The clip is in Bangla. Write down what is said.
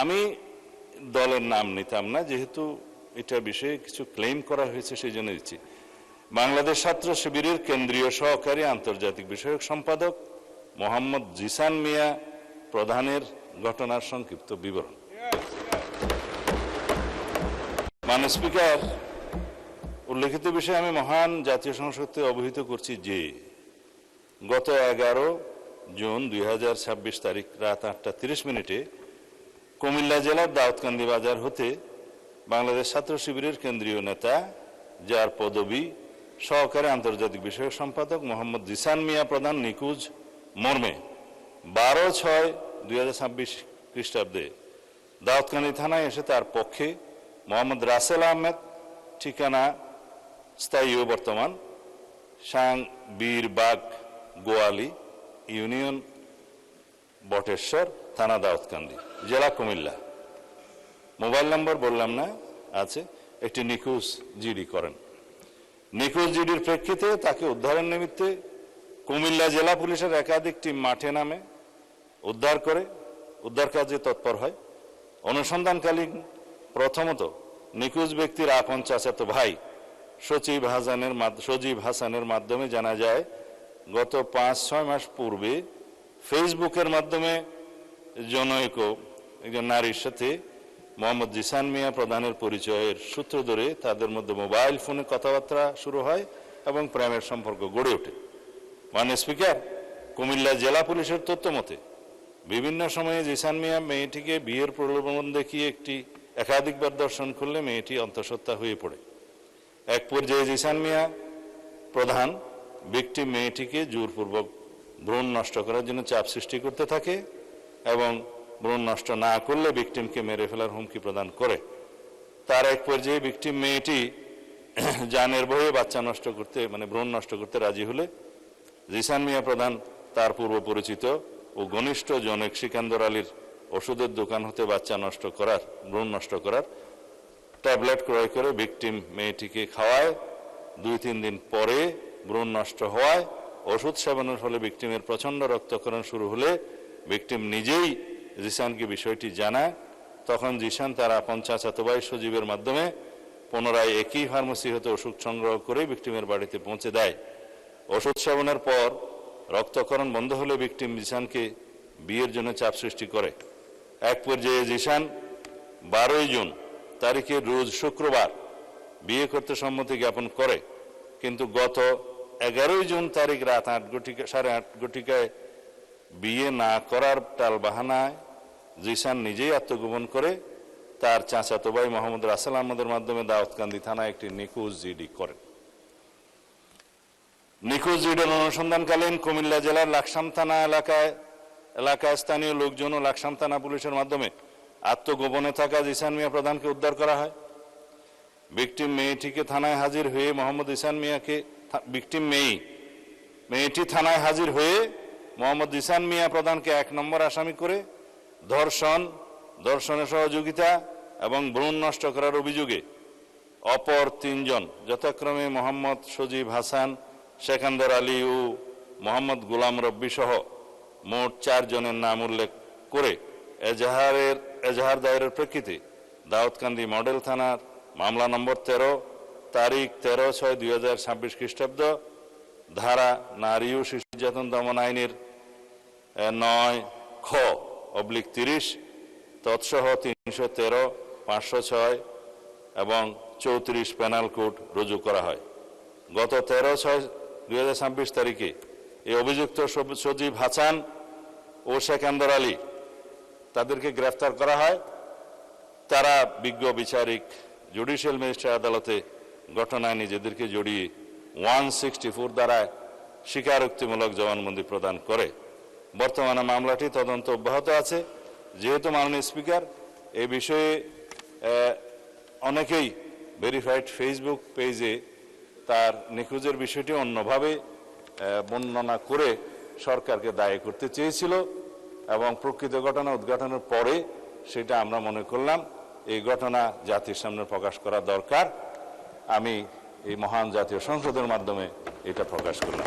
আমি দলের নাম নিতাম না, যেহেতু এটা বিষয়ে কিছু ক্লেম করা হয়েছে সেই জন্য দিচ্ছি। বাংলাদেশ ছাত্র শিবিরের কেন্দ্রীয় সহকারী আন্তর্জাতিক বিষয়ক সম্পাদক মোহাম্মদ জিসান মিয়া প্রধানের ঘটনার সংক্ষিপ্ত বিবরণ। মাননীয় স্পিকার, উল্লেখিত বিষয়ে আমি মহান জাতীয় সংসদকে অবহিত করছি যে গত 11 জুন 2026 তারিখ রাত 8:30 কুমিল্লা জেলার দাউদকান্দি বাজার হতে বাংলাদেশ ছাত্র শিবিরের কেন্দ্রীয় নেতা, যার পদবি সহকারী আন্তর্জাতিক বিষয়ক সম্পাদক মোহাম্মদ জিসান মিয়া প্রধান নিখোঁজ মর্মে 12/6/2026 খ্রিস্টাব্দে দাউদকান্দি থানায় এসে তার পক্ষে মোহাম্মদ রাসেল আহমেদ, ঠিকানা স্থায়ী ও বর্তমান বীরবাগ গোয়ালি ইউনিয়ন বটেশ্বর থানা দাউদকান্দি জেলা কুমিল্লা, মোবাইল নম্বর বললাম না আছে, একটি নিখোঁজ জিডি করেন। নিখোঁজ জিডির প্রেক্ষিতে তাকে উদ্ধারের নিমিত্তে কুমিল্লা জেলা পুলিশের একাধিক টিম মাঠে নামে উদ্ধার কাজে তৎপর হয়। অনুসন্ধানকালীন প্রথমত নিখোঁজ ব্যক্তির আপন চাচাতো ভাই সজীব হাসানের মাধ্যমে জানা যায় গত 5-6 মাস পূর্বে ফেসবুকের মাধ্যমে জনৈক একজন নারীর সাথে মোহাম্মদ জিসান মিয়া প্রধানের পরিচয়ের সূত্র ধরে তাদের মধ্যে মোবাইল ফোনে কথাবার্তা শুরু হয় এবং প্রেমের সম্পর্ক গড়ে ওঠে। মাননীয় স্পিকার, কুমিল্লা জেলা পুলিশের তথ্য মতে বিভিন্ন সময়ে জিসান মিয়া মেয়েটিকে বিয়ের প্রলোভন দেখিয়ে একাধিকবার দর্শন করলে মেয়েটি অন্তঃসত্ত্বা হয়ে পড়ে। এক পর্যায়ে জিসান মিয়া প্রধান ভিকটিম মেয়েটিকে জোরপূর্বক ভ্রূণ নষ্ট করার জন্য চাপ সৃষ্টি করতে থাকে এবং ভ্রূণ নষ্ট না করলে ভিকটিমকে মেরে ফেলার হুমকি প্রদান করে। তার এক পর্যায়ে ভিকটিম মেয়েটি জানের ভয়ে বাচ্চা নষ্ট করতে ভ্রূণ নষ্ট করতে রাজি হলে জিসান মিয়া প্রধান তার পূর্ব পরিচিত ও ঘনিষ্ঠ জনৈক সিকান্দর আলীর ওষুধের দোকান হতে ভ্রূণ নষ্ট করার ট্যাবলেট ক্রয় করে ভিকটিম মেয়েটিকে খাওয়ায়। 2-3 দিন পরে ভ্রূণ নষ্ট হওয়ায় ওষুধ সেবনের ফলে ভিকটিমের প্রচণ্ড রক্তক্ষরণ শুরু হলে ভিকটিম নিজেই জিসানকে বিষয়টি জানায়। তখন জিসান তার আপন চাচাতো ভাই সজীবের মাধ্যমে পুনরায় একই ফার্মেসি হতে ওষুধ সংগ্রহ করে ভিকটিমের বাড়িতে পৌঁছে দেয়। ওষুধ সেবনের পর রক্তক্ষরণ বন্ধ হলে ভিকটিম জিসানকে বিয়ের জন্য চাপ সৃষ্টি করে। এক পর্যায়ে জিসান 12 জুন তারিখে রোজ শুক্রবার বিয়ে করতে সম্মতি জ্ঞাপন করে, কিন্তু গত 11 জুন তারিখ রাত 8:30 বিয়ে না করার টালবাহানায় জিসান নিজেই আত্মগোপন করে তার চাচাতো ভাই মোহাম্মদ রাসেল আহমদের মাধ্যমে দাউদকান্দি থানায় একটি নিখোঁজ জিডি করেন। নিখোঁজ জিডির অনুসন্ধানকালীন কুমিল্লা জেলার লাকসাম থানা এলাকায় স্থানীয় লোকজন ও লাকসাম থানা পুলিশের মাধ্যমে আত্মগোপনে থাকা জিসান মিয়া প্রধানকে উদ্ধার করা হয়। ভিকটিম মেয়েটিকে থানায় হাজির হয়ে মোহাম্মদ জিসান মিয়াকে মেয়েটি থানায় হাজির হয়ে মোহাম্মদ জিসান মিয়া প্রধানকে 1 নম্বর আসামি করে ধর্ষণের সহযোগিতা এবং ভ্রূণ নষ্ট করার অভিযোগে অপর 3 জন যথাক্রমে মোহাম্মদ সজীব হাসান, সিকান্দর আলী ও মোহাম্মদ গোলাম রব্বি সহ মোট 4 জনের নাম উল্লেখ করে এজাহার দায়েরের প্রেক্ষিতে দাউদকান্দি মডেল থানার মামলা নম্বর 13 তারিখ 13/6/2026 খ্রিস্টাব্দ ধারা নারী ও শিশু নির্যাতন দমন আইনের 9(খ)/30 তৎসহ 313, 506 এবং 34 পেনাল কোড রুজু করা হয়। গত 13/6/2026 তারিখে এই অভিযুক্ত সজীব হাসান ও সিকান্দর আলী তাদেরকে গ্রেফতার করা হয়। তারা বিজ্ঞ বিচারিক জুডিশিয়াল ম্যাজিস্ট্রেট আদালতে ঘটনায় নিজেদেরকে জড়িয়ে 164 দ্বারায় স্বীকারোক্তিমূলক জবানবন্দি প্রদান করে। বর্তমানে মামলাটি তদন্ত অব্যাহত আছে। যেহেতু মাননীয় স্পিকার, এই বিষয়ে অনেকেই ভেরিফাইড ফেসবুক পেজে তার নিখোঁজের বিষয়টি অন্যভাবে বর্ণনা করে সরকারকে দায়ী করতে চেয়েছিল এবং প্রকৃত ঘটনা উদ্ঘাটনের পরে সেটা আমরা মনে করলাম এই ঘটনা জাতির সামনে প্রকাশ করা দরকার। আমি এই মহান জাতীয় সংসদের মাধ্যমে এটা প্রকাশ করলাম।